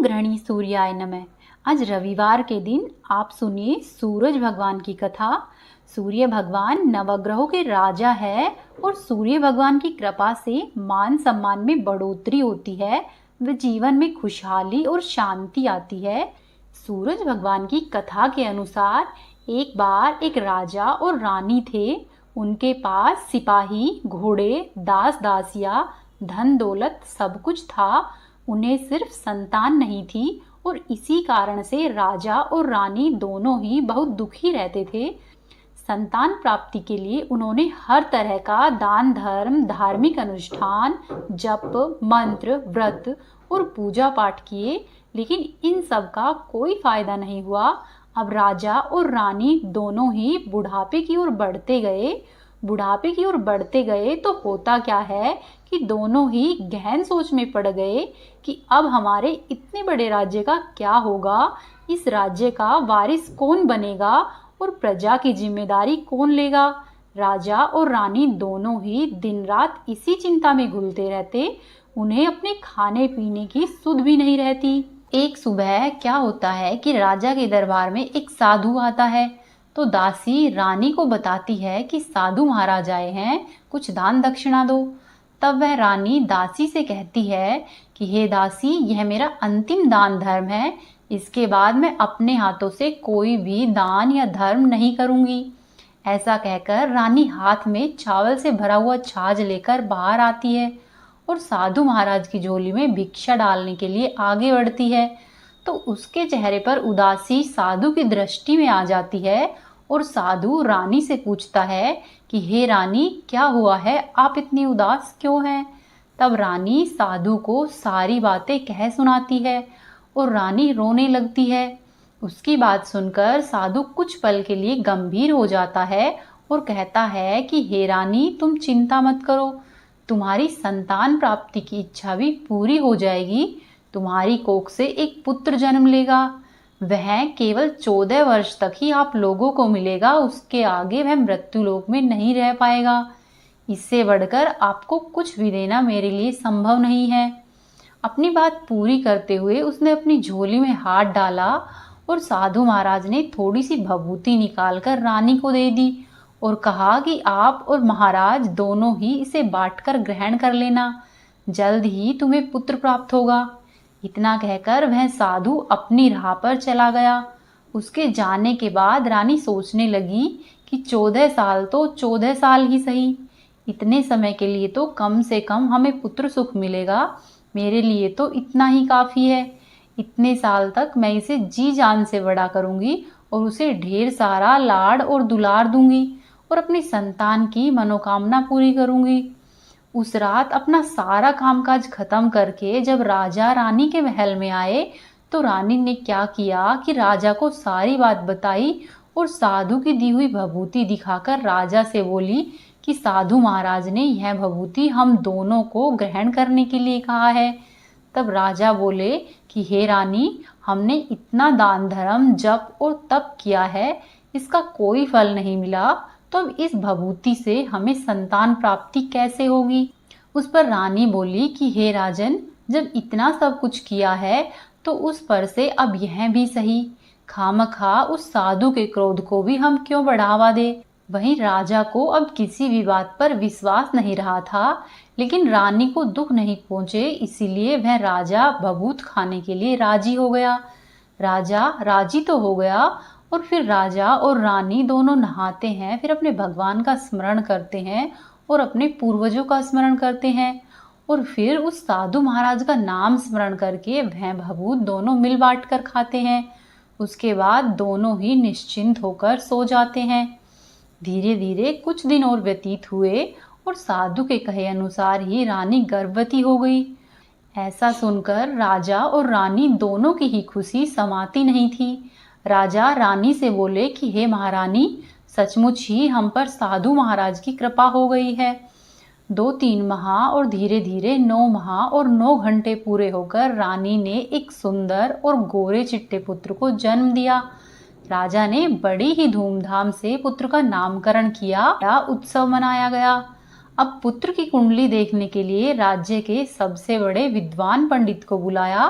ग्रहणी सूर्याय नमः। आज रविवार के दिन आप सुनिए सूरज भगवान की कथा। सूर्य भगवान नवग्रहों के राजा है और सूर्य भगवान की कृपा से मान सम्मान में बढ़ोतरी होती है व जीवन में खुशहाली और शांति आती है। सूरज भगवान की कथा के अनुसार एक बार एक राजा और रानी थे। उनके पास सिपाही, घोड़े, दास दासियां, धन दौलत सब कुछ था। उन्हें सिर्फ संतान नहीं थी और इसी कारण से राजा और रानी दोनों ही बहुत दुखी रहते थे। संतान प्राप्ति के लिए उन्होंने हर तरह का दान धर्म, धार्मिक अनुष्ठान, जप, मंत्र, व्रत और पूजा पाठ किए, लेकिन इन सब का कोई फायदा नहीं हुआ। अब राजा और रानी दोनों ही बुढ़ापे की ओर बढ़ते गए तो होता क्या है कि दोनों ही गहन सोच में पड़ गए कि अब हमारे इतने बड़े राज्य का क्या होगा, इस राज्य का वारिस कौन बनेगा और प्रजा की जिम्मेदारी कौन लेगा। राजा और रानी दोनों ही दिन रात इसी चिंता में घुलते रहते। उन्हें अपने खाने पीने की सुध भी नहीं रहती। एक सुबह क्या होता है कि राजा के दरबार में एक साधु आता है, तो दासी रानी को बताती है कि साधु महाराज आए हैं, कुछ दान दक्षिणा दो। तब वह रानी दासी से कहती है कि हे दासी, यह मेरा अंतिम दान धर्म है, इसके बाद मैं अपने हाथों से कोई भी दान या धर्म नहीं करूंगी। ऐसा कहकर रानी हाथ में चावल से भरा हुआ छाछ लेकर बाहर आती है और साधु महाराज की झोली में भिक्षा डालने के लिए आगे बढ़ती है। तो उसके चेहरे पर उदासी साधु की दृष्टि में आ जाती है और साधु रानी से पूछता है कि हे रानी, क्या हुआ है, आप इतनी उदास क्यों हैं। तब रानी साधु को सारी बातें कह सुनाती है और रानी रोने लगती है। उसकी बात सुनकर साधु कुछ पल के लिए गंभीर हो जाता है और कहता है कि हे रानी, तुम चिंता मत करो, तुम्हारी संतान प्राप्ति की इच्छा भी पूरी हो जाएगी। तुम्हारी कोख से एक पुत्र जन्म लेगा। वह केवल 14 वर्ष तक ही आप लोगों को मिलेगा, उसके आगे वह मृत्यु लोक में नहीं रह पाएगा। इससे बढ़कर आपको कुछ भी देना मेरे लिए संभव नहीं है। अपनी बात पूरी करते हुए उसने अपनी झोली में हाथ डाला और साधु महाराज ने थोड़ी सी भभूति निकालकर रानी को दे दी और कहा कि आप और महाराज दोनों ही इसे बांटकर ग्रहण कर लेना, जल्द ही तुम्हें पुत्र प्राप्त होगा। इतना कहकर वह साधु अपनी राह पर चला गया। उसके जाने के बाद रानी सोचने लगी कि 14 साल तो 14 साल ही सही, इतने समय के लिए तो कम से कम हमें पुत्र सुख मिलेगा। मेरे लिए तो इतना ही काफ़ी है। इतने साल तक मैं इसे जी जान से बड़ा करूंगी और उसे ढेर सारा लाड़ और दुलार दूंगी और अपनी संतान की मनोकामना पूरी करूंगी। उस रात अपना सारा कामकाज खत्म करके जब राजा रानी के महल में आए, तो रानी ने क्या किया कि राजा को सारी बात बताई और साधु की दी हुई भभूति दिखाकर राजा से बोली कि साधु महाराज ने यह भभूति हम दोनों को ग्रहण करने के लिए कहा है। तब राजा बोले कि हे रानी, हमने इतना दान धर्म, जप और तप किया है, इसका कोई फल नहीं मिला, तो अब इस भभूति से हमें संतान प्राप्ति कैसे होगी। उस पर रानी बोली कि हे राजन, जब इतना सब कुछ किया है तो उस पर से अब यह भी सही, खामखा उस साधु के क्रोध को भी हम क्यों बढ़ावा दे। वहीं राजा को अब किसी भी बात पर विश्वास नहीं रहा था, लेकिन रानी को दुख नहीं पहुंचे, इसीलिए वह राजा भभूत खाने के लिए राजी हो गया। राजा राजी तो हो गया और फिर राजा और रानी दोनों नहाते हैं, फिर अपने भगवान का स्मरण करते हैं और अपने पूर्वजों का स्मरण करते हैं और फिर उस साधु महाराज का नाम स्मरण करके वह भभूत दोनों मिल बांट कर खाते हैं। उसके बाद दोनों ही निश्चिंत होकर सो जाते हैं। धीरे धीरे कुछ दिन और व्यतीत हुए और साधु के कहे अनुसार ही रानी गर्भवती हो गई। ऐसा सुनकर राजा और रानी दोनों की ही खुशी समाती नहीं थी। राजा रानी से बोले कि हे महारानी, सचमुच ही हम पर साधु महाराज की कृपा हो गई है। 2-3 माह और धीरे धीरे 9 माह और 9 घंटे पूरे होकर रानी ने एक सुंदर और गोरे चिट्टे पुत्र को जन्म दिया। राजा ने बड़ी ही धूमधाम से पुत्र का नामकरण किया, उत्सव मनाया गया। अब पुत्र की कुंडली देखने के लिए राज्य के सबसे बड़े विद्वान पंडित को बुलाया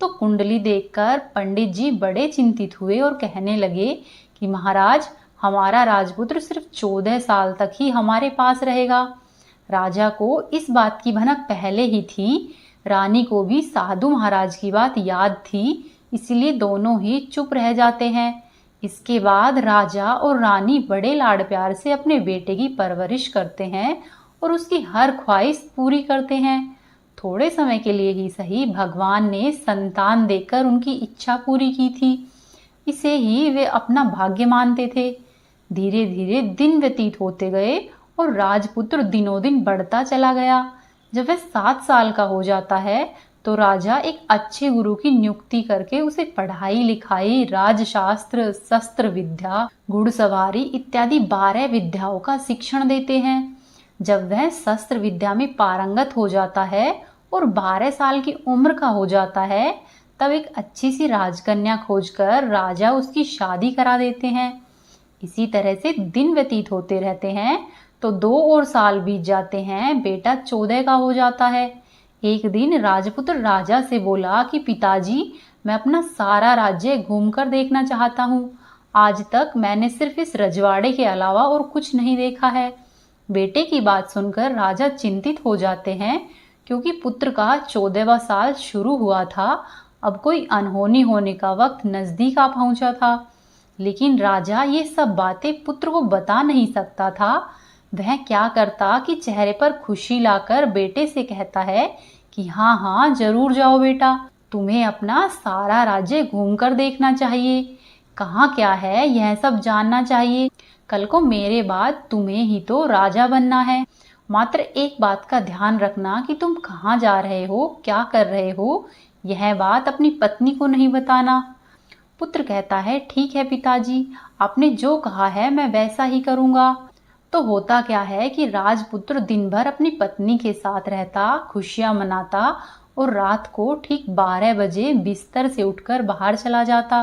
तो कुंडली देखकर पंडित जी बड़े चिंतित हुए और कहने लगे कि महाराज, हमारा राजपुत्र सिर्फ 14 साल तक ही हमारे पास रहेगा। राजा को इस बात की भनक पहले ही थी। रानी को भी साधु महाराज की बात याद थी, इसलिए दोनों ही चुप रह जाते हैं। इसके बाद राजा और रानी बड़े लाड़ प्यार से अपने बेटे की परवरिश करते हैं और उसकी हर ख्वाहिश पूरी करते हैं। थोड़े समय के लिए ही सही, भगवान ने संतान देकर उनकी इच्छा पूरी की थी। इसे ही वे अपना भाग्य मानते थे। धीरे धीरे दिन व्यतीत होते गए और राजपुत्र दिनों दिन बढ़ता चला गया। जब वह 7 साल का हो जाता है तो राजा एक अच्छे गुरु की नियुक्ति करके उसे पढ़ाई लिखाई, राजशास्त्र, शस्त्र विद्या, घुड़सवारी इत्यादि 12 विद्याओं का शिक्षण देते हैं। जब वह शस्त्र विद्या में पारंगत हो जाता है और 12 साल की उम्र का हो जाता है, तब एक अच्छी सी राजकन्या खोजकर राजा उसकी शादी करा देते हैं। इसी तरह से दिन व्यतीत होते रहते हैं तो 2 और साल बीत जाते हैं। बेटा 14 का हो जाता है। एक दिन राजपुत्र राजा से बोला कि पिताजी, मैं अपना सारा राज्य घूमकर देखना चाहता हूँ। आज तक मैंने सिर्फ इस रजवाड़े के अलावा और कुछ नहीं देखा है। बेटे की बात सुनकर राजा चिंतित हो जाते हैं, क्योंकि पुत्र का 14वां साल शुरू हुआ था। अब कोई अनहोनी होने का वक्त नजदीक आ पहुंचा था। लेकिन राजा ये सब बातें पुत्र को बता नहीं सकता था। वह क्या करता कि चेहरे पर खुशी लाकर बेटे से कहता है कि हाँ हाँ जरूर जाओ बेटा, तुम्हें अपना सारा राज्य घूमकर देखना चाहिए। कहाँ क्या है यह सब जानना चाहिए। कल को मेरे बाद तुम्हें ही तो राजा बनना है। मात्र एक बात का ध्यान रखना कि तुम कहाँ जा रहे हो, क्या कर रहे हो, यह बात अपनी पत्नी को नहीं बताना। पुत्र कहता है, ठीक है पिताजी, आपने जो कहा है मैं वैसा ही करूँगा। तो होता क्या है कि राजपुत्र दिन भर अपनी पत्नी के साथ रहता, खुशियां मनाता और रात को ठीक 12 बजे बिस्तर से उठकर बाहर चला जाता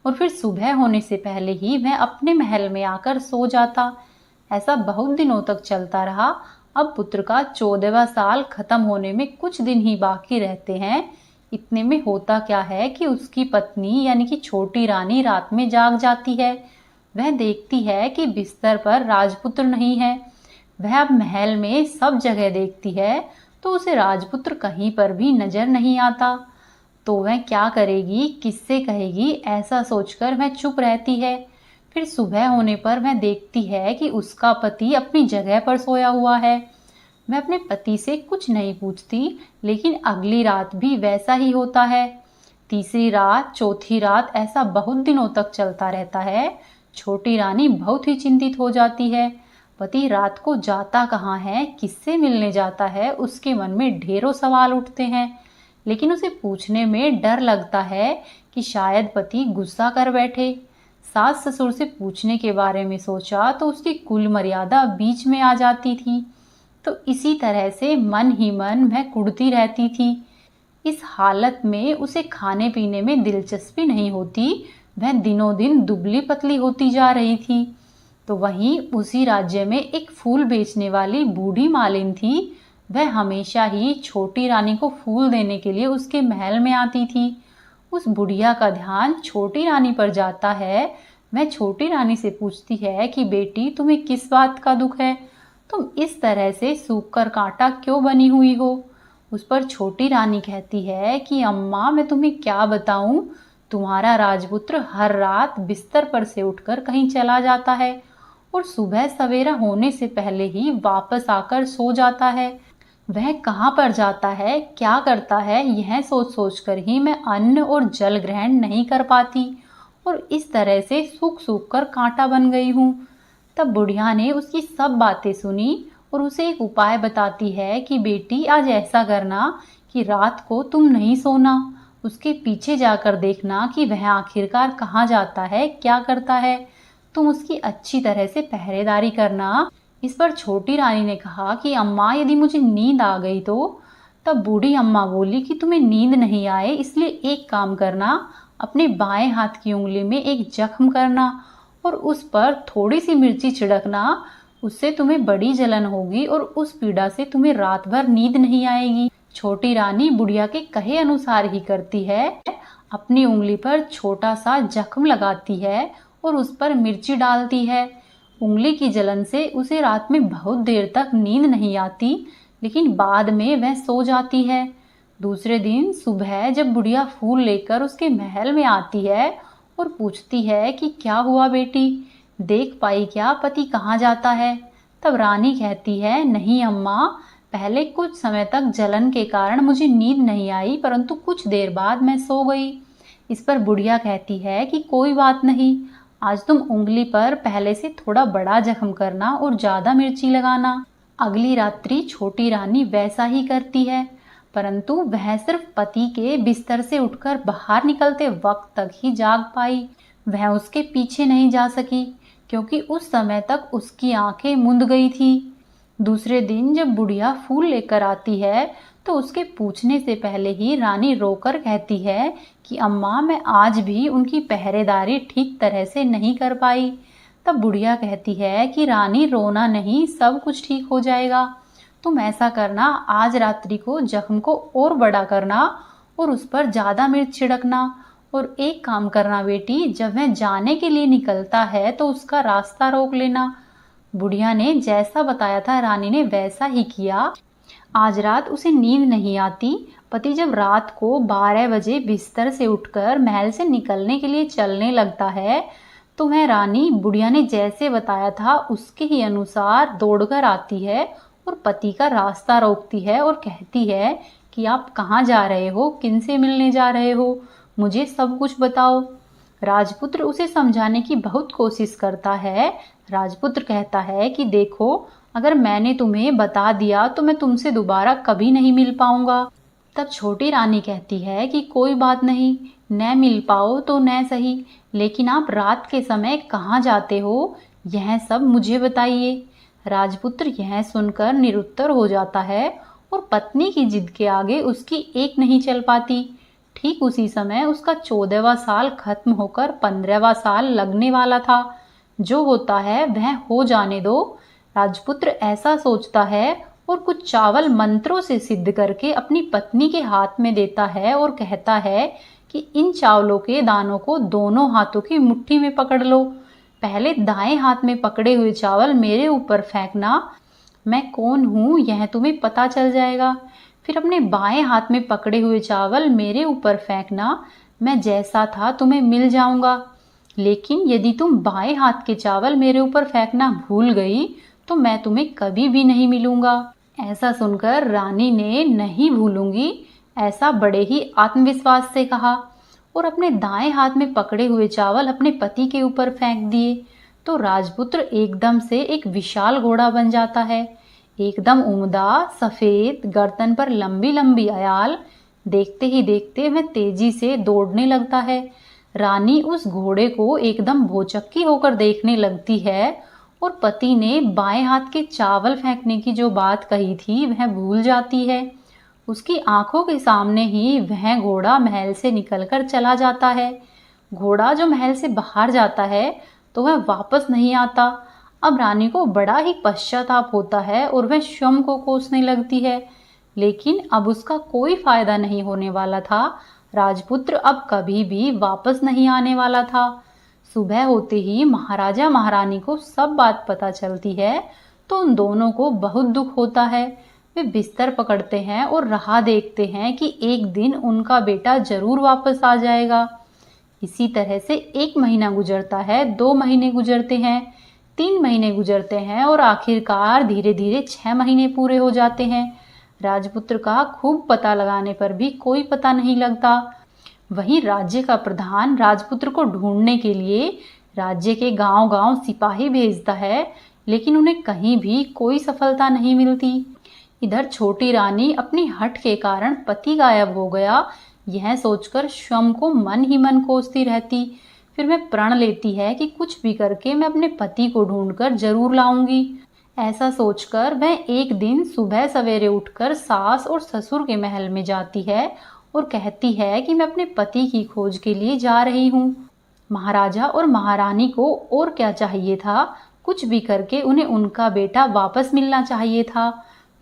और फिर सुबह होने से पहले ही वह अपने महल में आकर सो जाता। ऐसा बहुत दिनों तक चलता रहा। अब पुत्र का 14वां साल खत्म होने में कुछ दिन ही बाकी रहते हैं। इतने में होता क्या है कि उसकी पत्नी यानी कि छोटी रानी रात में जाग जाती है। वह देखती है कि बिस्तर पर राजपुत्र नहीं है। वह अब महल में सब जगह देखती है तो उसे राजपुत्र कहीं पर भी नजर नहीं आता। तो वह क्या करेगी, किससे कहेगी, ऐसा सोचकर वह चुप रहती है। फिर सुबह होने पर वह देखती है कि उसका पति अपनी जगह पर सोया हुआ है। वह अपने पति से कुछ नहीं पूछती, लेकिन अगली रात भी वैसा ही होता है। तीसरी रात, चौथी रात, ऐसा बहुत दिनों तक चलता रहता है। छोटी रानी बहुत ही चिंतित हो जाती है। पति रात को जाता कहाँ है, किससे मिलने जाता है, उसके मन में ढेरों सवाल उठते हैं। लेकिन उसे पूछने में डर लगता है कि शायद पति गुस्सा कर बैठे। सास ससुर से पूछने के बारे में सोचा तो उसकी कुल मर्यादा बीच में आ जाती थी। तो इसी तरह से मन ही मन वह कुढ़ती रहती थी। इस हालत में उसे खाने पीने में दिलचस्पी नहीं होती। वह दिनों दिन दुबली पतली होती जा रही थी। तो वहीं उसी राज्य में एक फूल बेचने वाली बूढ़ी मालिन थी। वह हमेशा ही छोटी रानी को फूल देने के लिए उसके महल में आती थी। उस बुढ़िया का ध्यान छोटी रानी पर जाता है। वह छोटी रानी से पूछती है कि बेटी, तुम्हें किस बात का दुख है, तुम इस तरह से सूख कर कांटा क्यों बनी हुई हो। उस पर छोटी रानी कहती है कि अम्मा, मैं तुम्हें क्या बताऊं, तुम्हारा राजपुत्र हर रात बिस्तर पर से उठकर कहीं चला जाता है और सुबह सवेरा होने से पहले ही वापस आकर सो जाता है। वह कहाँ पर जाता है, क्या करता है, यह सोच सोच कर ही मैं अन्न और जल ग्रहण नहीं कर पाती और इस तरह से सूख सूख कर कांटा बन गई हूँ। तब बुढ़िया ने उसकी सब बातें सुनी और उसे एक उपाय बताती है कि बेटी, आज ऐसा करना कि रात को तुम नहीं सोना, उसके पीछे जाकर देखना कि वह आखिरकार कहाँ जाता है, क्या करता है। तुम उसकी अच्छी तरह से पहरेदारी करना। इस पर छोटी रानी ने कहा कि अम्मा, यदि मुझे नींद आ गई तो। तब बूढ़ी अम्मा बोली कि तुम्हें नींद नहीं आए इसलिए एक काम करना, अपने बाएं हाथ की उंगली में एक जख्म करना और उस पर थोड़ी सी मिर्ची छिड़कना। उससे तुम्हें बड़ी जलन होगी और उस पीड़ा से तुम्हें रात भर नींद नहीं आएगी। छोटी रानी बुढ़िया के कहे अनुसार ही करती है। अपनी उंगली पर छोटा सा जख्म लगाती है और उस पर मिर्ची डालती है। उंगली की जलन से उसे रात में बहुत देर तक नींद नहीं आती, लेकिन बाद में वह सो जाती है। दूसरे दिन सुबह जब बुढ़िया फूल लेकर उसके महल में आती है और पूछती है कि क्या हुआ बेटी, देख पाई क्या पति कहाँ जाता है? तब रानी कहती है, नहीं अम्मा, पहले कुछ समय तक जलन के कारण मुझे नींद नहीं आई, परंतु कुछ देर बाद मैं सो गई। इस पर बुढ़िया कहती है कि कोई बात नहीं, आज तुम उंगली पर पहले से थोड़ा बड़ा जख्म करना और ज़्यादा मिर्ची लगाना। अगली रात्रि छोटी रानी वैसा ही करती है, परंतु वह सिर्फ पति के बिस्तर से उठकर बाहर निकलते वक्त तक ही जाग पाई। वह उसके पीछे नहीं जा सकी, क्योंकि उस समय तक उसकी आंखें मूंद गई थी। दूसरे दिन जब बुढ़िया फूल लेकर आती है तो उसके पूछने से पहले ही रानी रोकर कहती है कि अम्मा, मैं आज भी उनकी पहरेदारी ठीक तरह से नहीं कर पाई। तब बुढ़िया कहती है कि रानी, रोना नहीं, सब कुछ ठीक हो जाएगा। तुम ऐसा करना, आज रात्रि को जख्म को और बड़ा करना और उस पर ज़्यादा मिर्च छिड़कना। और एक काम करना बेटी, जब वह जाने के लिए निकलता है तो उसका रास्ता रोक लेना। बुढ़िया ने जैसा बताया था रानी ने वैसा ही किया। आज रात उसे नींद नहीं आती। पति जब रात को 12 बजे बिस्तर से उठकर महल से निकलने के लिए चलने लगता है तो वह रानी बुढ़िया ने जैसे बताया था उसके ही अनुसार दौड़कर आती है और पति का रास्ता रोकती है और कहती है कि आप कहाँ जा रहे हो, किनसे मिलने जा रहे हो, मुझे सब कुछ बताओ। राजपुत्र उसे समझाने की बहुत कोशिश करता है। राजपुत्र कहता है कि देखो, अगर मैंने तुम्हें बता दिया तो मैं तुमसे दोबारा कभी नहीं मिल पाऊंगा। तब छोटी रानी कहती है कि कोई बात नहीं, न मिल पाओ तो न सही, लेकिन आप रात के समय कहाँ जाते हो, यह सब मुझे बताइए। राजपुत्र यह सुनकर निरुत्तर हो जाता है और पत्नी की जिद के आगे उसकी एक नहीं चल पाती। ठीक उसी समय उसका 14वां साल खत्म होकर 15वां साल लगने वाला था। जो होता है वह हो जाने दो। राजपुत्र ऐसा सोचता है और कुछ चावल मंत्रों से सिद्ध करके अपनी पत्नी के हाथ में देता है और कहता है कि इन चावलों के दानों को दोनों हाथों की मुट्ठी में पकड़ लो। पहले दाएं हाथ में पकड़े हुए चावल मेरे ऊपर फेंकना, मैं कौन हूँ यह तुम्हें पता चल जाएगा। फिर अपने बाएं हाथ में पकड़े हुए चावल मेरे ऊपर फेंकना, मैं जैसा था तुम्हें मिल जाऊंगा। लेकिन यदि तुम बाएं हाथ के चावल मेरे ऊपर फेंकना भूल गई तो मैं तुम्हें कभी भी नहीं मिलूंगा। ऐसा सुनकर रानी ने नहीं भूलूंगी ऐसा बड़े ही आत्मविश्वास से कहा और अपने दाएं हाथ में पकड़े हुए चावल अपने पति के ऊपर फेंक दिए। तो राजपुत्र एकदम से एक विशाल घोड़ा बन जाता है, एकदम उम्दा, सफेद, गर्दन पर लंबी लंबी अयाल। देखते ही देखते वह तेजी से दौड़ने लगता है। रानी उस घोड़े को एकदम भौचक्की होकर देखने लगती है और पति ने बाएं हाथ के चावल फेंकने की जो बात कही थी वह भूल जाती है। उसकी आंखों के सामने ही वह घोड़ा महल से निकलकर चला जाता है। घोड़ा जो महल से बाहर जाता है तो वह वापस नहीं आता। अब रानी को बड़ा ही पश्चाताप होता है और वह स्वयं को कोसने लगती है, लेकिन अब उसका कोई फायदा नहीं होने वाला था। राजपुत्र अब कभी भी वापस नहीं आने वाला था। सुबह होते ही महाराजा महारानी को सब बात पता चलती है तो उन दोनों को बहुत दुख होता है। वे बिस्तर पकड़ते हैं और राह देखते हैं कि एक दिन उनका बेटा जरूर वापस आ जाएगा। इसी तरह से 1 महीना गुजरता है, 2 महीने गुजरते हैं, 3 महीने गुजरते हैं और आखिरकार धीरे धीरे 6 महीने पूरे हो जाते हैं। राजपुत्र का खूब पता लगाने पर भी कोई पता नहीं लगता। वहीं राज्य का प्रधान राजपुत्र को ढूंढने के लिए राज्य के गांव-गांव सिपाही भेजता है, लेकिन उन्हें कहीं भी कोई सफलता नहीं मिलती। इधर छोटी रानी अपनी हठ के कारण पति गायब हो गया यह सोचकर स्वयं को मन ही मन कोसती रहती। फिर वह प्रण लेती है कि कुछ भी करके मैं अपने पति को ढूंढकर जरूर लाऊंगी। ऐसा सोचकर वह एक दिन सुबह सवेरे उठकर सास और ससुर के महल में जाती है और कहती है कि मैं अपने पति की खोज के लिए जा रही हूँ। महाराजा और महारानी को और क्या चाहिए था, कुछ भी करके उन्हें उनका बेटा वापस मिलना चाहिए था।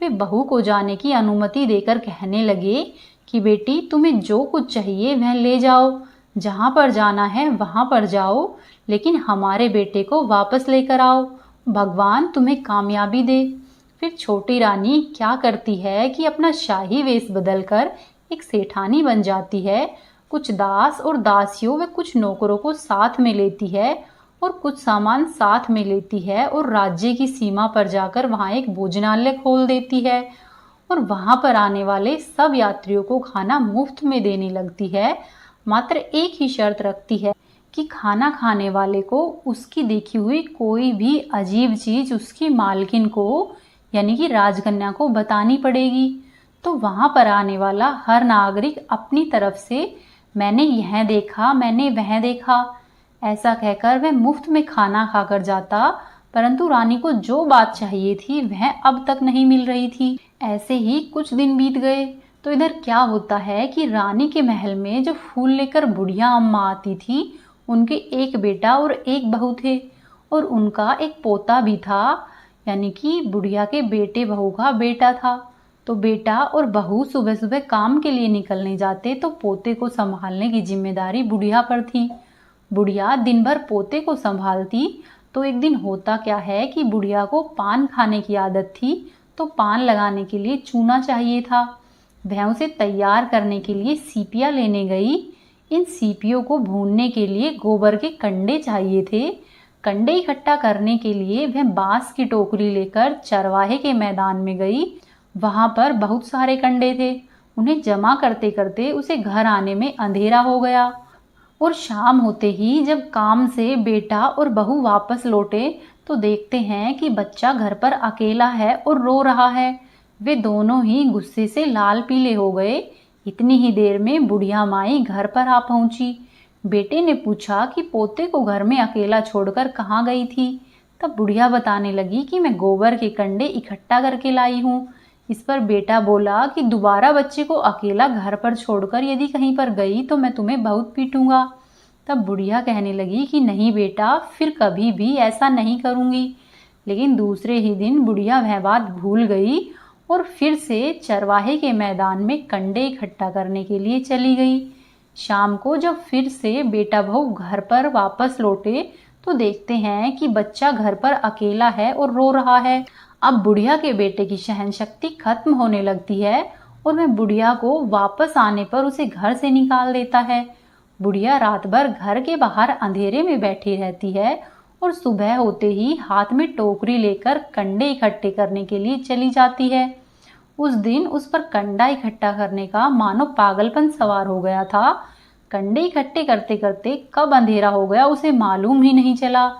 वे बहू को जाने की अनुमति देकर कहने लगे कि बेटी, तुम्हें जो कुछ चाहिए वह ले जाओ, जहाँ पर जाना है वहाँ पर जाओ, लेकिन हमारे बेटे को वापस लेकर आओ, भगवान तुम्हें कामयाबी दे। फिर छोटी रानी क्या करती है कि अपना शाही वेश बदलकर एक सेठानी बन जाती है, कुछ दास और दासियों व कुछ नौकरों को साथ में लेती है और कुछ सामान साथ में लेती है और राज्य की सीमा पर जाकर वहाँ एक भोजनालय खोल देती है और वहाँ पर आने वाले सब यात्रियों को खाना मुफ्त में देने लगती है। मात्र एक ही शर्त रखती है कि खाना खाने वाले को उसकी देखी हुई कोई भी अजीब चीज उसकी मालकिन को यानी कि राजकन्या को बतानी पड़ेगी। तो वहां पर आने वाला हर नागरिक अपनी तरफ से मैंने यह देखा, मैंने वह देखा, ऐसा कहकर वह मुफ्त में खाना खाकर जाता, परंतु रानी को जो बात चाहिए थी वह अब तक नहीं मिल रही थी। ऐसे ही कुछ दिन बीत गए तो इधर क्या होता है कि रानी के महल में जो फूल लेकर बुढ़िया अम्मा आती थी, उनके एक बेटा और एक बहू थे और उनका एक पोता भी था, यानी कि बुढ़िया के बेटे बहू का बेटा था। तो बेटा और बहू सुबह सुबह काम के लिए निकलने जाते तो पोते को संभालने की जिम्मेदारी बुढ़िया पर थी। बुढ़िया दिन भर पोते को संभालती। तो एक दिन होता क्या है कि बुढ़िया को पान खाने की आदत थी, तो पान लगाने के लिए चूना चाहिए था। वह उसे तैयार करने के लिए सीपियाँ लेने गई। इन सीपियों को भूनने के लिए गोबर के कंडे चाहिए थे। कंडे इकट्ठा करने के लिए वह बांस की टोकरी लेकर चरवाहे के मैदान में गई। वहां पर बहुत सारे कंडे थे। उन्हें जमा करते करते उसे घर आने में अंधेरा हो गया और शाम होते ही जब काम से बेटा और बहू वापस लौटे तो देखते हैं कि बच्चा घर पर अकेला है और रो रहा है। वे दोनों ही गुस्से से लाल पीले हो गए। इतनी ही देर में बुढ़िया माई घर पर आ पहुंची। बेटे ने पूछा कि पोते को घर में अकेला छोड़कर कहाँ गई थी। तब बुढ़िया बताने लगी कि मैं गोबर के कंडे इकट्ठा करके लाई हूँ। इस पर बेटा बोला कि दोबारा बच्चे को अकेला घर पर छोड़कर यदि कहीं पर गई तो मैं तुम्हें बहुत पीटूंगा। तब बुढ़िया कहने लगी कि नहीं बेटा, फिर कभी भी ऐसा नहीं करूंगी। लेकिन दूसरे ही दिन बुढ़िया वह बात भूल गई और फिर से चरवाहे के मैदान में कंडे इकट्ठा करने के लिए चली गई। शाम को जब फिर से बेटा बहू घर पर वापस लौटे तो देखते हैं कि बच्चा घर पर अकेला है और रो रहा है। अब बुढ़िया के बेटे की सहनशक्ति खत्म होने लगती है और वह बुढ़िया को वापस आने पर उसे घर से निकाल देता है। बुढ़िया रात भर घर के बाहर अंधेरे में बैठी रहती है और सुबह होते ही हाथ में टोकरी लेकर कंडे इकट्ठे करने के लिए चली जाती है। उस दिन उस पर कंडा इकट्ठा करने का मानो पागलपन सवार हो गया था। कंडे इकट्ठे करते करते कब अंधेरा हो गया उसे मालूम ही नहीं चला।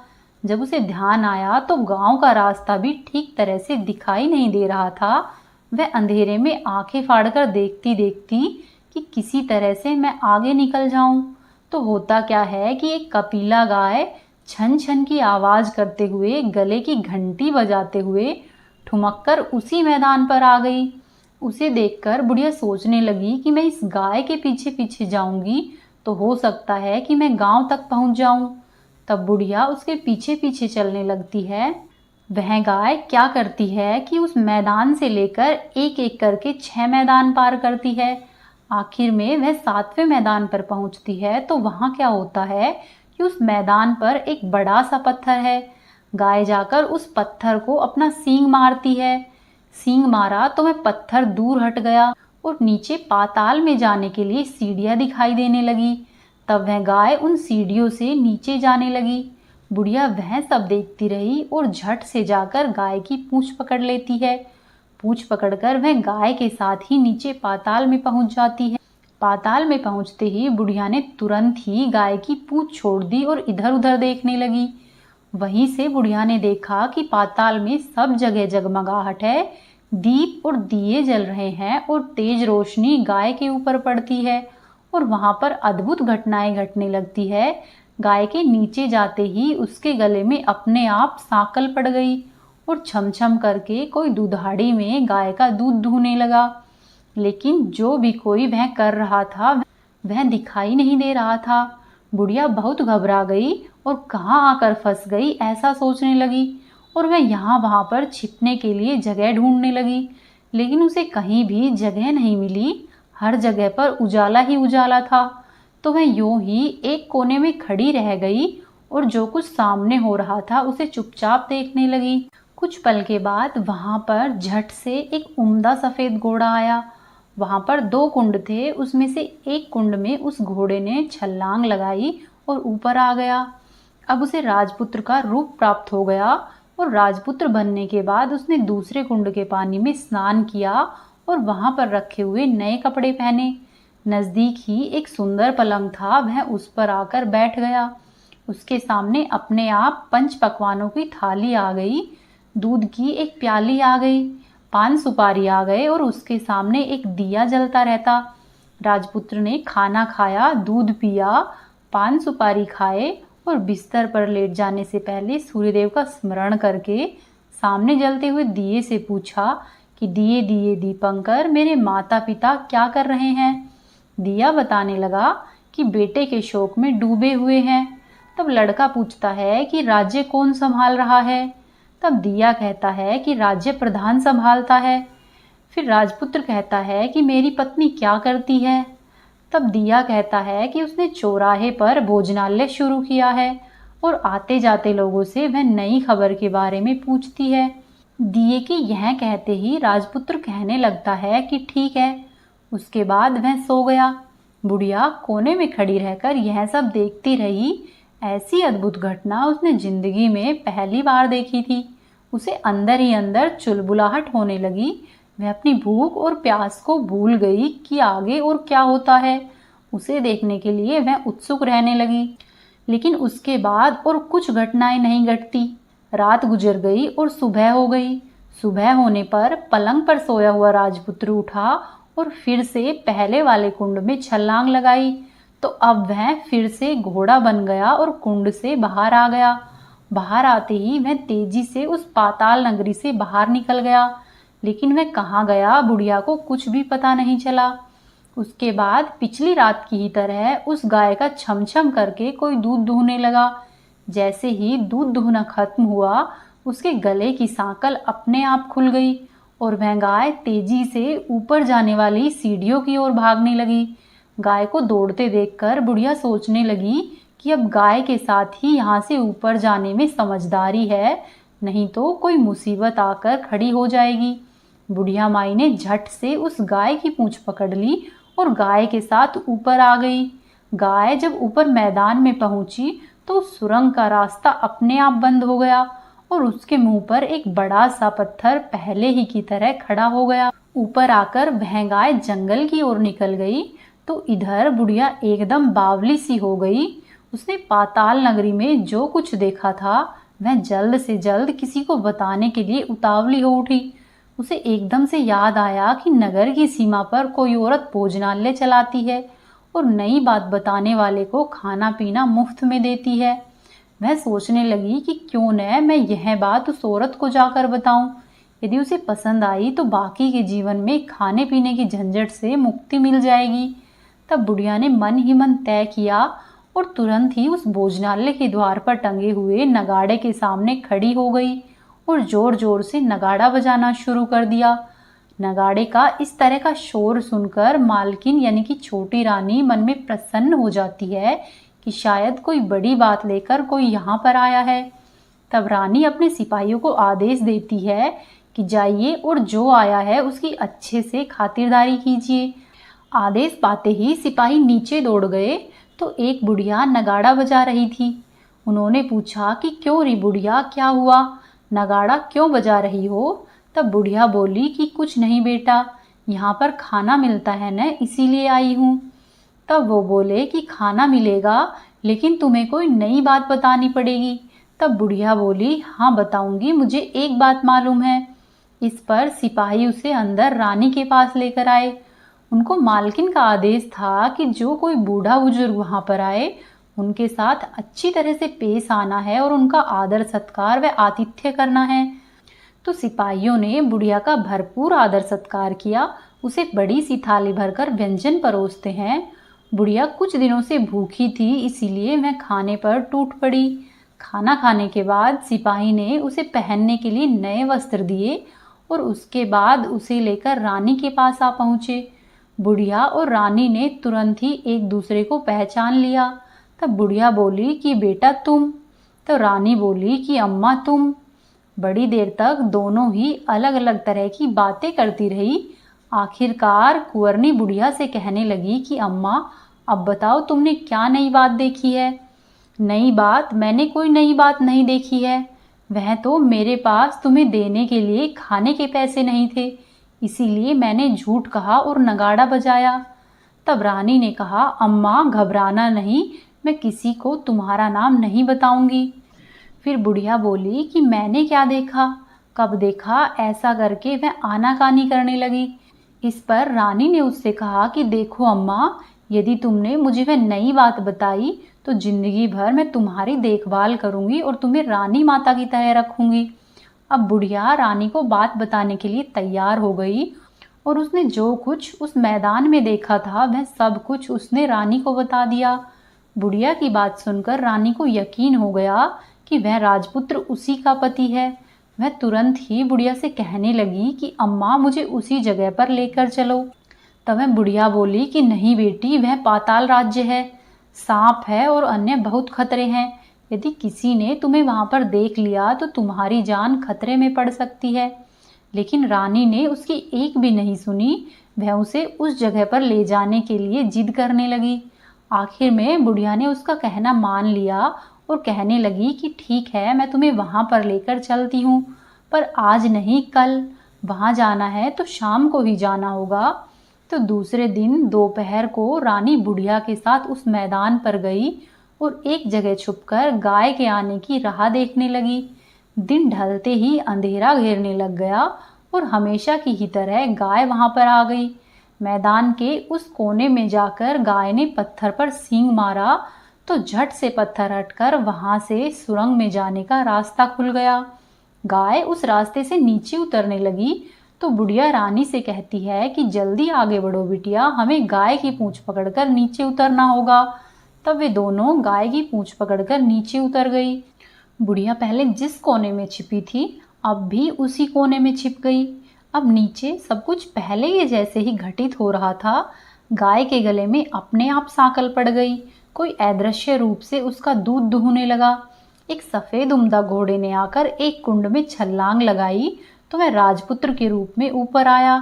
जब उसे ध्यान आया तो गांव का रास्ता भी ठीक तरह से दिखाई नहीं दे रहा था। वह अंधेरे में आंखें फाड़कर देखती देखती कि किसी तरह से मैं आगे निकल जाऊं। तो होता क्या है कि एक कपिला गाय छन छन की आवाज करते हुए, गले की घंटी बजाते हुए ठुमक कर उसी मैदान पर आ गई। उसे देखकर बुढ़िया सोचने लगी कि मैं इस गाय के पीछे पीछे जाऊंगी तो हो सकता है कि मैं गांव तक पहुंच जाऊं। तब बुढ़िया उसके पीछे पीछे चलने लगती है। वह गाय क्या करती है कि उस मैदान से लेकर एक एक करके 6 मैदान पार करती है। आखिर में वह 7वें मैदान पर पहुंचती है तो वहां क्या होता है कि उस मैदान पर एक बड़ा सा पत्थर है। गाय जाकर उस पत्थर को अपना सींग मारती है। सींग मारा तो वह पत्थर दूर हट गया और नीचे पाताल में जाने के लिए सीढ़ियां दिखाई देने लगी। तब वह गाय उन सीढ़ियों से नीचे जाने लगी। बुढ़िया वह सब देखती रही और झट से जाकर गाय की पूंछ पकड़ लेती है। पूंछ पकड़कर वह गाय के साथ ही नीचे पाताल में पहुंच जाती है। पाताल में पहुंचते ही बुढ़िया ने तुरंत ही गाय की पूंछ छोड़ दी और इधर उधर देखने लगी। वहीं से बुढ़िया ने देखा कि पाताल में सब जगह जगमगाहट है, दीप और दिए जल रहे हैं और तेज रोशनी गाय के ऊपर पड़ती है और वहां पर अद्भुत घटनाएं घटने लगती है। गाय के नीचे जाते ही उसके गले में अपने आप सांकल पड़ गई और छम छम करके कोई दुधाड़ी में गाय का दूध दूहने लगा। लेकिन जो भी कोई वह कर रहा था वह दिखाई नहीं दे रहा था। बुढ़िया बहुत घबरा गई और कहाँ आकर फंस गई ऐसा सोचने लगी और वह यहाँ वहाँ पर छिपने के लिए जगह ढूंढने लगी। लेकिन उसे कहीं भी जगह नहीं मिली। हर जगह पर उजाला ही उजाला था। तो वह यूं ही एक कोने में खड़ी रह गई और जो कुछ सामने हो रहा था उसे चुपचाप देखने लगी। कुछ पल के बाद वहां पर झट से एक उम्दा सफेद घोड़ा आया। वहां पर दो कुंड थे, उसमें से एक कुंड में उस घोड़े ने छलांग लगाई और ऊपर आ गया। अब उसे राजपुत्र का रूप प्राप्त हो गया और राजपुत्र बनने के बाद उसने दूसरे कुंड के पानी में स्नान किया और वहां पर रखे हुए नए कपड़े पहने। नजदीक ही एक सुंदर पलंग था, वह उस पर आकर बैठ गया। उसके सामने अपने आप 5 पकवानों की थाली आ गई, दूध की एक प्याली आ गई, पान सुपारी आ गए और उसके सामने एक दिया जलता रहता। राजपुत्र ने खाना खाया, दूध पिया, पान सुपारी खाए और बिस्तर पर लेट जाने से पहले सूर्यदेव का स्मरण करके सामने जलते हुए दिए से पूछा कि दिए दिए दीपंकर, मेरे माता पिता क्या कर रहे हैं। दिया बताने लगा कि बेटे के शोक में डूबे हुए हैं। तब लड़का पूछता है कि राज्य कौन संभाल रहा है। तब दिया कहता है कि राज्य प्रधान संभालता है। फिर राजपुत्र कहता है कि मेरी पत्नी क्या करती है। तब दिया कहता है कि उसने चौराहे पर भोजनालय शुरू किया है और आते जाते लोगों से वह नई खबर के बारे में पूछती है। दिए की यह कहते ही राजपुत्र कहने लगता है कि ठीक है। उसके बाद वह सो गया। बुढ़िया कोने में खड़ी रहकर यह सब देखती रही। ऐसी अद्भुत घटना उसने जिंदगी में पहली बार देखी थी। उसे अंदर ही अंदर चुलबुलाहट होने लगी। वह अपनी भूख और प्यास को भूल गई कि आगे और क्या होता है। उसे देखने के लिए वह उत्सुक रहने लगी। लेकिन उसके बाद और कुछ घटनाएं नहीं घटती। रात गुजर गई और सुबह हो गई। सुबह होने पर पलंग पर सोया हुआ राजपुत्र उठा और फिर से पहले वाले कुंड में छलांग लगाई। तो अब वह फिर से घोड़ा बन गया और कुंड से बाहर आ गया। बाहर आते ही वह तेजी से उस पाताल नगरी से बाहर निकल गया। लेकिन वह कहाँ गया, बुढ़िया को कुछ भी पता नहीं चला। उसके बाद पिछली रात की ही तरह उस गाय का छम छम करके कोई दूध दूहने लगा। जैसे ही दूध दूहना खत्म हुआ, उसके गले की सांकल अपने आप खुल गई और वह गाय तेजी से ऊपर जाने वाली सीढ़ियों की ओर भागने लगी। गाय को दौड़ते देखकर बुढ़िया सोचने लगी कि अब गाय के साथ ही यहाँ से ऊपर जाने में समझदारी है, नहीं तो कोई मुसीबत आकर खड़ी हो जाएगी। बुढ़िया माई ने झट से उस गाय की पूंछ पकड़ ली और गाय के साथ ऊपर आ गई। गाय जब ऊपर मैदान में पहुंची तो सुरंग का रास्ता अपने आप बंद हो गया और उसके मुंह पर एक बड़ा सा पत्थर पहले ही की तरह खड़ा हो गया। ऊपर आकर वह गाय जंगल की ओर निकल गई तो इधर बुढ़िया एकदम बावली सी हो गई। उसने पाताल नगरी में जो कुछ देखा था वह जल्द से जल्द किसी को बताने के लिए उतावली हो उठी। उसे एकदम से याद आया कि नगर की सीमा पर कोई औरत भोजनालय चलाती है और नई बात बताने वाले को खाना पीना मुफ्त में देती है। वह सोचने लगी कि क्यों न मैं यह बात उस औरत को जाकर बताऊं। यदि उसे पसंद आई तो बाकी के जीवन में खाने पीने की झंझट से मुक्ति मिल जाएगी। तब बुढ़िया ने मन ही मन तय किया और तुरंत ही उस भोजनालय के द्वार पर टंगे हुए नगाड़े के सामने खड़ी हो गई और जोर जोर से नगाड़ा बजाना शुरू कर दिया। नगाड़े का इस तरह का शोर सुनकर मालकिन यानी कि छोटी रानी मन में प्रसन्न हो जाती है कि शायद कोई बड़ी बात लेकर कोई यहाँ पर आया है। तब रानी अपने सिपाहियों को आदेश देती है कि जाइए और जो आया है उसकी अच्छे से खातिरदारी कीजिए। आदेश पाते ही सिपाही नीचे दौड़ गए तो एक बुढ़िया नगाड़ा बजा रही थी। उन्होंने पूछा कि क्यों री बुढ़िया, क्या हुआ, नगाड़ा क्यों बजा रही हो। तब बुढ़िया बोली कि कुछ नहीं बेटा, यहाँ पर खाना मिलता है न, इसीलिए आई हूँ। तब वो बोले कि खाना मिलेगा लेकिन तुम्हें कोई नई बात बतानी पड़ेगी। तब बुढ़िया बोली हाँ बताऊंगी, मुझे एक बात मालूम है। इस पर सिपाही उसे अंदर रानी के पास लेकर आए। उनको मालकिन का आदेश था कि जो कोई बूढ़ा बुजुर्ग वहाँ पर आए उनके साथ अच्छी तरह से पेश आना है और उनका आदर सत्कार व आतिथ्य करना है। तो सिपाहियों ने बुढ़िया का भरपूर आदर सत्कार किया। उसे बड़ी सी थाली भरकर व्यंजन परोसते हैं। बुढ़िया कुछ दिनों से भूखी थी, इसीलिए वह खाने पर टूट पड़ी। खाना खाने के बाद सिपाही ने उसे पहनने के लिए नए वस्त्र दिए और उसके बाद उसे लेकर रानी के पास आ पहुँचे। बुढ़िया और रानी ने तुरंत ही एक दूसरे को पहचान लिया। तब बुढ़िया बोली कि बेटा तुम। तो रानी बोली कि अम्मा तुम। बड़ी देर तक दोनों ही अलग अलग तरह की बातें करती रही। आखिरकार कुंवरनी बुढ़िया से कहने लगी कि अम्मा, अब बताओ तुमने क्या नई बात देखी है। नई बात? मैंने कोई नई बात नहीं देखी है। वह तो मेरे पास तुम्हें देने के लिए खाने के पैसे नहीं थे, इसीलिए मैंने झूठ कहा और नगाड़ा बजाया। तब रानी ने कहा, अम्मा घबराना नहीं, मैं किसी को तुम्हारा नाम नहीं बताऊंगी। फिर बुढ़िया बोली कि मैंने क्या देखा, कब देखा? ऐसा करके वह आनाकानी करने लगी। इस पर रानी ने उससे कहा कि देखो अम्मा, यदि तुमने मुझे वह नई बात बताई तो जिंदगी भर मैं तुम्हारी देखभाल करूंगी और तुम्हें रानी माता की तरह रखूंगी। अब बुढ़िया रानी को बात बताने के लिए तैयार हो गई और उसने जो कुछ उस मैदान में देखा था वह सब कुछ उसने रानी को बता दिया। बुढ़िया की बात सुनकर रानी को यकीन हो गया कि वह राजपुत्र उसी का पति है। वह तुरंत ही बुढ़िया से कहने लगी कि अम्मा, मुझे उसी जगह पर लेकर चलो। तब वह बुढ़िया बोली कि नहीं बेटी, वह पाताल राज्य है, सांप है और अन्य बहुत खतरे हैं। यदि किसी ने तुम्हें वहां पर देख लिया तो तुम्हारी जान खतरे में पड़ सकती है। लेकिन रानी ने उसकी एक भी नहीं सुनी। वह उसे उस जगह पर ले जाने के लिए जिद करने लगी। आखिर में बुढ़िया ने उसका कहना मान लिया और कहने लगी कि ठीक है, मैं तुम्हें वहां पर लेकर चलती हूँ, पर आज नहीं कल। वहां जाना है तो शाम को ही जाना होगा। तो दूसरे दिन दोपहर को रानी बुढ़िया के साथ उस मैदान पर गई और एक जगह छुपकर गाय के आने की राह देखने लगी। दिन ढलते ही अंधेरा घेरने लग गया और हमेशा की ही तरह गाय वहां पर आ गई। मैदान के उस कोने में जाकर गाय ने पत्थर पर सींग मारा तो झट से पत्थर हटकर वहां से सुरंग में जाने का रास्ता खुल गया। गाय उस रास्ते से नीचे उतरने लगी तो बुढ़िया रानी से कहती है कि जल्दी आगे बढ़ो बिटिया, हमें गाय की पूंछ पकड़कर नीचे उतरना होगा। तब वे दोनों गाय की पूंछ पकड़कर नीचे उतर गई। बुढ़िया पहले जिस कोने में छिपी थी अब भी उसी कोने में छिप गई। अब नीचे सब कुछ पहले के जैसे ही घटित हो रहा था। गाय के गले में अपने आप सांकल पड़ गई। कोई अदृश्य रूप से उसका दूध दुहने लगा। एक सफेद उम्दा घोड़े ने आकर एक कुंड में छलांग लगाई तो वह राजपुत्र के रूप में ऊपर आया।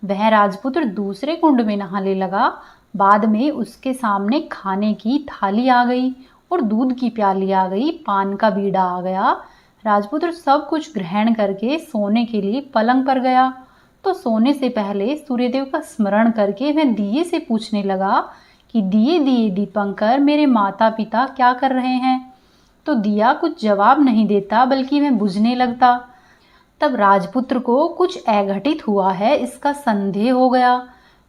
वह राजपुत्र दूसरे कुंड में नहाने लगा। बाद में उसके सामने खाने की थाली आ गई और दूध की प्याली आ गई, पान का बीड़ा आ गया। राजपुत्र सब कुछ ग्रहण करके सोने के लिए पलंग पर गया तो सोने से पहले सूर्यदेव का स्मरण करके वह दिए से पूछने लगा कि दिए दिए दीपंकर, मेरे माता पिता क्या कर रहे हैं? तो दिया कुछ जवाब नहीं देता बल्कि वह बुझने लगता। तब राजपुत्र को कुछ अघटित हुआ है इसका संदेह हो गया।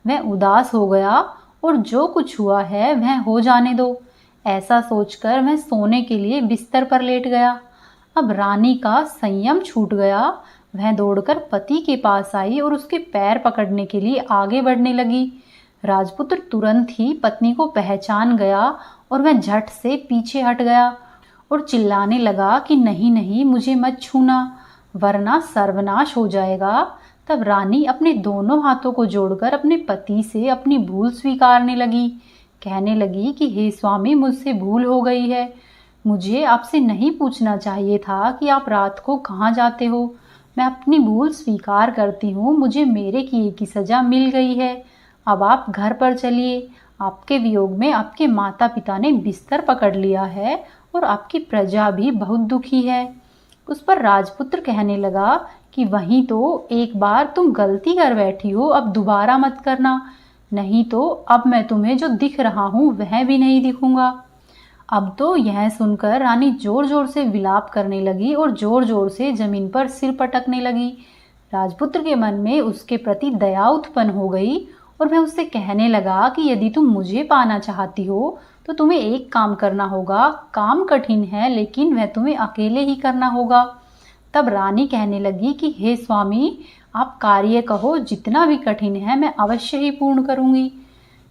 वह उदास हो गया और जो कुछ हुआ है वह हो जाने दो, ऐसा सोचकर वह सोने के लिए बिस्तर पर लेट गया। अब रानी का संयम छूट गया। वह दौड़कर पति के पास आई और उसके पैर पकड़ने के लिए आगे बढ़ने लगी। राजपुत्र तुरंत ही पत्नी को पहचान गया और वह झट से पीछे हट गया और चिल्लाने लगा कि नहीं नहीं, मुझे मत छूना वरना सर्वनाश हो जाएगा। तब रानी अपने दोनों हाथों को जोड़कर अपने पति से अपनी भूल स्वीकारने लगी। कहने लगी कि हे स्वामी, मुझसे भूल हो गई है। मुझे आपसे नहीं पूछना चाहिए था कि आप रात को कहाँ जाते हो। मैं अपनी भूल स्वीकार करती हूँ। मुझे मेरे किए की सजा मिल गई है। अब आप घर पर चलिए। आपके वियोग में आपके माता पिता ने बिस्तर पकड़ लिया है और आपकी प्रजा भी बहुत दुखी है। उस पर राजपुत्र कहने लगा कि वहीं तो एक बार तुम गलती कर बैठी हो, अब दोबारा मत करना, नहीं तो अब मैं तुम्हें जो दिख रहा हूँ वह भी नहीं दिखूंगा। अब तो यह सुनकर रानी जोर जोर से विलाप करने लगी और जोर जोर से जमीन पर सिर पटकने लगी। राजपुत्र के मन में उसके प्रति दया उत्पन्न हो गई और वह उससे कहने लगा कि यदि तुम मुझे पाना चाहती हो तो तुम्हें एक काम करना होगा। काम कठिन है लेकिन वह तुम्हें अकेले ही करना होगा। तब रानी कहने लगी कि हे स्वामी, आप कार्य कहो, जितना भी कठिन है मैं अवश्य ही पूर्ण करूंगी।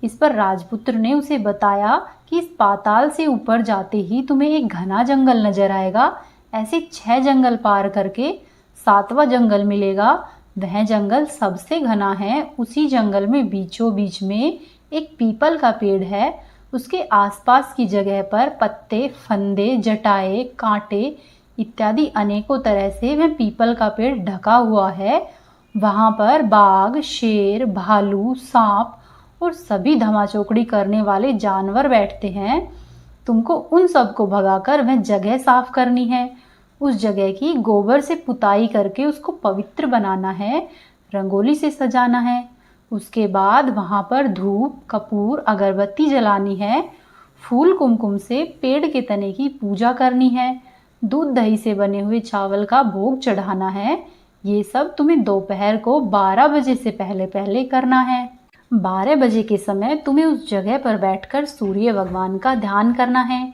इस पर राजपुत्र ने उसे बताया कि इस पाताल से ऊपर जाते ही तुम्हें एक घना जंगल नजर आएगा। ऐसे 6 जंगल पार करके 7वां जंगल मिलेगा वह जंगल सबसे घना है। उसी जंगल में बीचों बीच में एक पीपल का पेड़ है। उसके आसपास की जगह पर पत्ते, फंदे, जटाए, कांटे इत्यादि अनेकों तरह से वह पीपल का पेड़ ढका हुआ है। वहां पर बाघ, शेर, भालू, सांप और सभी धमाचौकड़ी करने वाले जानवर बैठते हैं। तुमको उन सबको भगाकर वह जगह साफ करनी है। उस जगह की गोबर से पुताई करके उसको पवित्र बनाना है, रंगोली से सजाना है। उसके बाद वहां पर धूप, कपूर, अगरबत्ती जलानी है। फूल कुमकुम से पेड़ के तने की पूजा करनी है। दूध दही से बने हुए चावल का भोग चढ़ाना है। ये सब तुम्हें दोपहर को 12 बजे से पहले पहले करना है। 12 बजे के समय तुम्हें उस जगह पर बैठकर सूर्य भगवान का ध्यान करना है।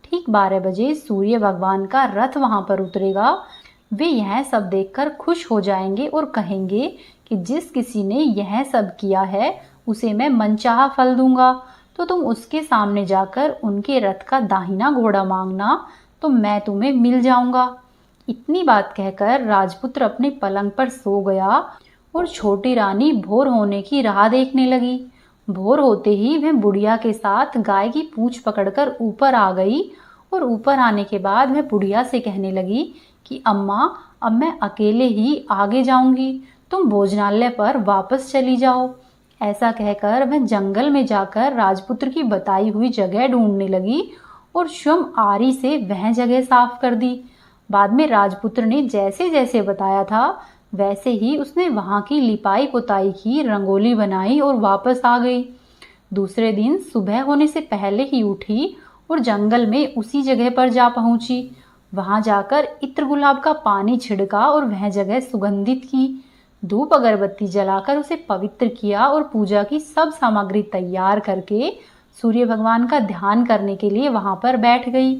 ठीक 12 बजे सूर्य भगवान का रथ वहां पर उतरेगा। वे यह सब देखकर खुश हो जाएंगे और कहेंगे कि जिस किसी ने यह सब किया है उसे मैं मनचाहा फल दूंगा। तो तुम उसके सामने जाकर उनके रथ का दाहिना घोड़ा मांगना, तो मैं तुम्हें मिल जाऊंगा। इतनी बात कहकर राजपुत्र अपने पलंग पर सो गया और छोटी रानी भोर होने की राह देखने लगी। भोर होते ही वह बुढ़िया के साथ गाय की पूंछ पकड़कर ऊपर आ गई और ऊपर आने के बाद वह बुढ़िया से कहने लगी कि अम्मा, अब मैं अकेले ही आगे जाऊंगी, तुम भोजनालय पर वापस चली जाओ। ऐसा कहकर वह जंगल में जाकर राजपुत्र की बताई हुई जगह ढूंढने लगी और स्वयं आरी से वह जगह साफ कर दी। बाद में राजपुत्र ने जैसे जैसे बताया था वैसे ही उसने वहां की लिपाई पुताई की, रंगोली बनाई और वापस आ गई। दूसरे दिन सुबह होने से पहले ही उठी और जंगल में उसी जगह पर जा पहुंची। वहां जाकर इत्र गुलाब का पानी छिड़का और वह जगह सुगंधित की। धूप अगरबत्ती जलाकर उसे पवित्र किया और पूजा की सब सामग्री तैयार करके सूर्य भगवान का ध्यान करने के लिए वहां पर बैठ गई।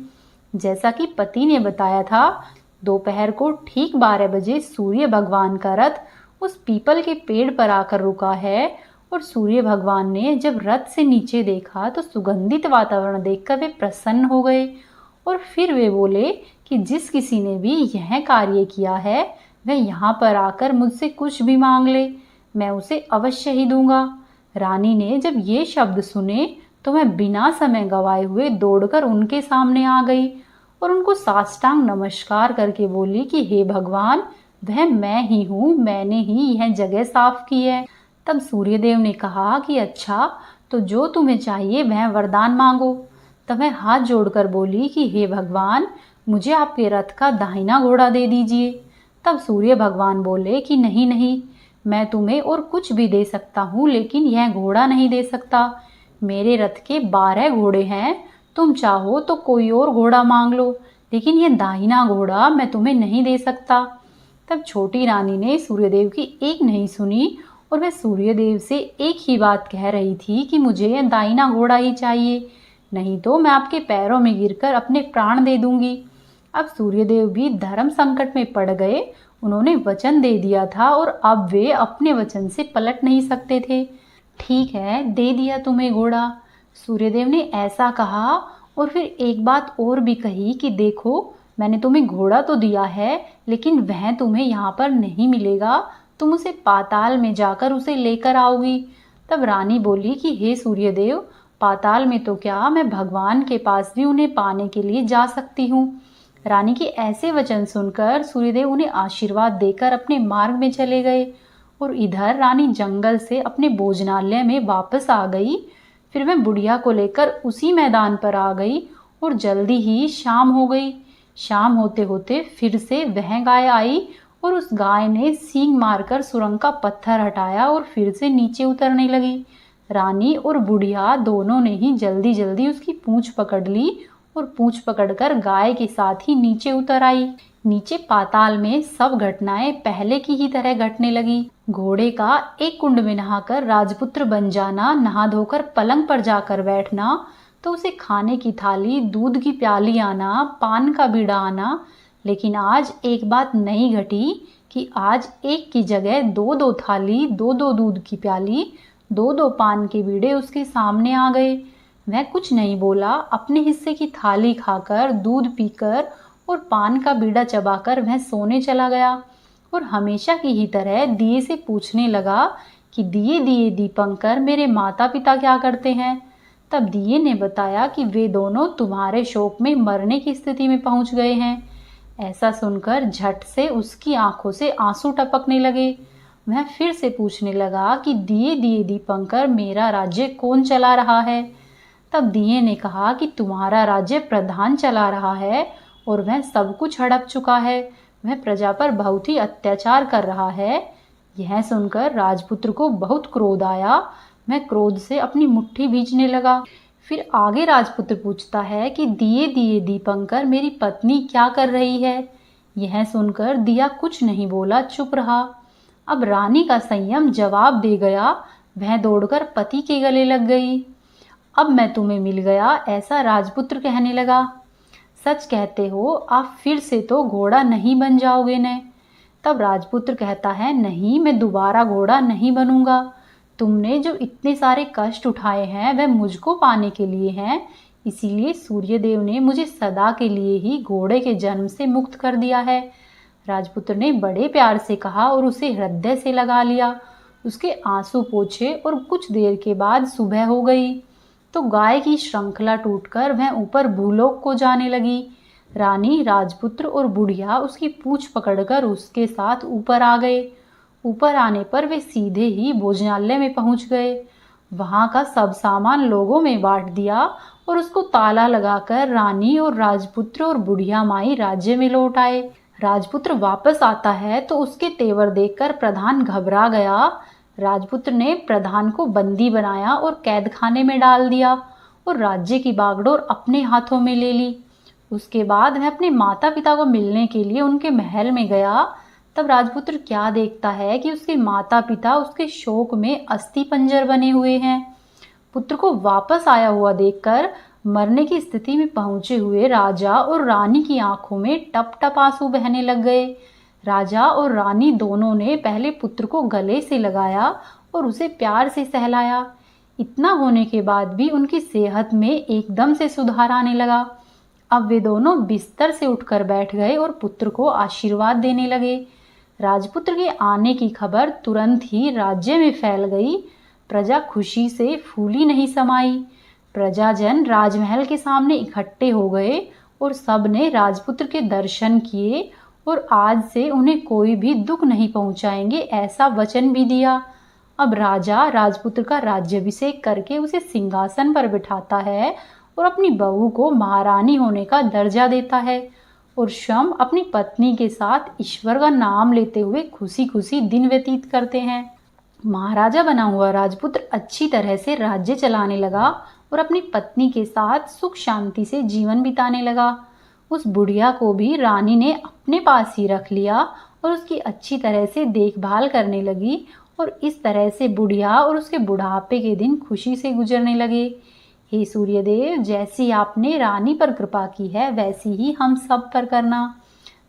जैसा कि पति ने बताया था, दोपहर को ठीक 12 बजे सूर्य भगवान का रथ उस पीपल के पेड़ पर आकर रुका है और सूर्य भगवान ने जब रथ से नीचे देखा तो सुगंधित वातावरण देखकर वे प्रसन्न हो गए और फिर वे बोले कि जिस किसी ने भी यह कार्य किया है वह यहाँ पर आकर मुझसे कुछ भी मांग ले, मैं उसे अवश्य ही दूंगा। रानी ने जब ये शब्द सुने तो मैं बिना समय गवाए हुए दौड़कर उनके सामने आ गई और उनको साष्टांग नमस्कार करके बोली कि हे भगवान, वह मैं ही हूँ, मैंने ही यह जगह साफ की है। तब सूर्यदेव ने कहा कि अच्छा, तो जो तुम्हें चाहिए वह वरदान मांगो। तब वह हाथ जोड़कर बोली कि हे भगवान, मुझे आपके रथ का दाहिना घोड़ा दे दीजिए। तब सूर्य भगवान बोले कि नहीं नहीं, मैं तुम्हें और कुछ भी दे सकता हूँ लेकिन यह घोड़ा नहीं दे सकता। मेरे रथ के 12 घोड़े हैं, तुम चाहो तो कोई और घोड़ा मांग लो, लेकिन यह दाहिना घोड़ा मैं तुम्हें नहीं दे सकता। तब छोटी रानी ने सूर्यदेव की एक नहीं सुनी और वह सूर्यदेव से एक ही बात कह रही थी कि मुझे यह दाहिना घोड़ा ही चाहिए, नहीं तो मैं आपके पैरों में गिरकर अपने प्राण दे दूंगी। अब सूर्यदेव भी धर्म संकट में पड़ गए। उन्होंने वचन दे दिया था और अब वे अपने वचन से पलट नहीं सकते थे। ठीक है, दे दिया तुम्हें घोड़ा, सूर्यदेव ने ऐसा कहा और फिर एक बात और भी कही कि देखो, मैंने तुम्हें घोड़ा तो दिया है लेकिन वह तुम्हें यहाँ पर नहीं मिलेगा, तुम उसे पाताल में जाकर उसे लेकर आओगी। तब रानी बोली कि हे सूर्यदेव, पाताल में तो क्या, मैं भगवान के पास भी उन्हें पाने के लिए जा सकती हूँ। रानी के ऐसे वचन सुनकर सूर्यदेव उन्हें आशीर्वाद देकर अपने मार्ग में चले गए और इधर रानी जंगल से अपने भोजनालय में वापस आ गई। फिर वह बुढ़िया को लेकर उसी मैदान पर आ गई और जल्दी ही शाम हो गई। शाम होते होते फिर से वह गाय आई और उस गाय ने सींग मारकर सुरंग का पत्थर हटाया और फिर से नीचे उतरने लगी। रानी और बुढ़िया दोनों ने ही जल्दी जल्दी उसकी पूंछ पकड़ ली और पूंछ पकड़कर गाय के साथ ही नीचे उतर आई। नीचे पाताल में सब घटनाएं पहले की ही तरह घटने लगी। घोड़े का एक कुंड में नहाकर राजपुत्र बन जाना, नहा धोकर पलंग पर जाकर बैठना, तो उसे खाने की थाली, दूध की प्याली आना, पान का बीड़ा आना। लेकिन आज एक बात नहीं घटी कि आज एक की जगह 2-2 थाली, 2-2 दूध की प्याली, 2-2 पान के बीड़े उसके सामने आ गए। वह कुछ नहीं बोला, अपने हिस्से की थाली खाकर, दूध पीकर और पान का बीड़ा चबाकर वह सोने चला गया और हमेशा की ही तरह दिए से पूछने लगा कि दिए दिए दीपंकर, मेरे माता पिता क्या करते हैं। तब दिए ने बताया कि वे दोनों तुम्हारे शोक में मरने की स्थिति में पहुंच गए हैं। ऐसा सुनकर झट से उसकी आंखों से आंसू टपकने लगे। वह फिर से पूछने लगा कि दिए दिए दीपंकर, मेरा राज्य कौन चला रहा है। तब दिए ने कहा कि तुम्हारा राज्य प्रधान चला रहा है और वह सब कुछ हड़प चुका है। वह प्रजा पर बहुत ही अत्याचार कर रहा है। यह सुनकर राजपुत्र को बहुत क्रोध आया। वह क्रोध से अपनी मुट्ठी भींचने लगा। फिर आगे राजपुत्र पूछता है कि दिए दिए दीपंकर, मेरी पत्नी क्या कर रही है। यह सुनकर दिया कुछ नहीं बोला, चुप रहा। अब रानी का संयम जवाब दे गया। वह दौड़कर पति के गले लग गई। अब मैं तुम्हें मिल गया, ऐसा राजपुत्र कहने लगा। सच कहते हो, आप फिर से तो घोड़ा नहीं बन जाओगे न। तब राजपुत्र कहता है, नहीं, मैं दोबारा घोड़ा नहीं बनूंगा। तुमने जो इतने सारे कष्ट उठाए हैं वह मुझको पाने के लिए हैं। इसीलिए सूर्यदेव ने मुझे सदा के लिए ही घोड़े के जन्म से मुक्त कर दिया है। राजपुत्र ने बड़े प्यार से कहा और उसे हृदय से लगा लिया। उसके आंसू पोंछे और कुछ देर के बाद सुबह हो गई तो गाय की श्रृंखला टूटकर वह ऊपर भूलोक को जाने लगी। रानी, राजपुत्र और बुढ़िया उसकी पूंछ पकड़कर उसके साथ ऊपर आ गए। ऊपर आने पर वे सीधे ही भोजनालय में पहुंच गए। वहां का सब सामान लोगों में बांट दिया और उसको ताला लगाकर रानी और राजपुत्र और बुढ़िया माई राज्य में लौट आए। राजपुत्र वापस आता है तो उसके तेवर देखकर प्रधान घबरा गया। राजपुत्र ने प्रधान को बंदी बनाया और कैद खाने में डाल दिया और राज्य की बागडोर अपने हाथों में ले ली। उसके बाद वह अपने माता पिता को मिलने के लिए उनके महल में गया। तब राजपुत्र क्या देखता है कि उसके माता पिता उसके शोक में अस्थि पंजर बने हुए हैं। पुत्र को वापस आया हुआ देखकर मरने की स्थिति में पहुंचे हुए राजा और रानी की आंखों में टप टप आंसू बहने लग गए। राजा और रानी दोनों ने पहले पुत्र को गले से लगाया और उसे प्यार से सहलाया। इतना होने के बाद भी उनकी सेहत में एकदम से सुधार आने लगा। अब वे दोनों बिस्तर से उठकर बैठ गए और पुत्र को आशीर्वाद देने लगे। राजपुत्र के आने की खबर तुरंत ही राज्य में फैल गई। प्रजा खुशी से फूली नहीं समाई। प्रजाजन राजमहल के सामने इकट्ठे हो गए और सब ने राजपुत्र के दर्शन किए और आज से उन्हें कोई भी दुख नहीं पहुंचाएंगे, ऐसा वचन भी दिया। अब राजा राजपुत्र का राज्याभिषेक करके उसे सिंहासन पर बिठाता है और अपनी बहू को महारानी होने का दर्जा देता है और स्वयं अपनी पत्नी के साथ ईश्वर का नाम लेते हुए खुशी खुशी दिन व्यतीत करते हैं। महाराजा बना हुआ राजपुत्र अच्छी तरह से राज्य चलाने लगा और अपनी पत्नी के साथ सुख शांति से जीवन बिताने लगा। उस बुढ़िया को भी रानी ने अपने पास ही रख लिया और उसकी अच्छी तरह से देखभाल करने लगी और इस तरह से बुढ़िया और उसके बुढ़ापे के दिन खुशी से गुजरने लगे। हे सूर्यदेव, जैसी आपने रानी पर कृपा की है वैसी ही हम सब पर करना।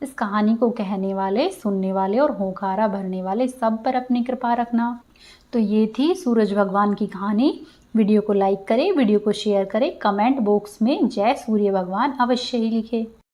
इस कहानी को कहने वाले, सुनने वाले और होकारा भरने वाले सब पर अपनी कृपा रखना। तो ये थी सूरज भगवान की कहानी। वीडियो को लाइक करें, वीडियो को शेयर करें, कमेंट बॉक्स में जय सूर्य भगवान अवश्य ही लिखें।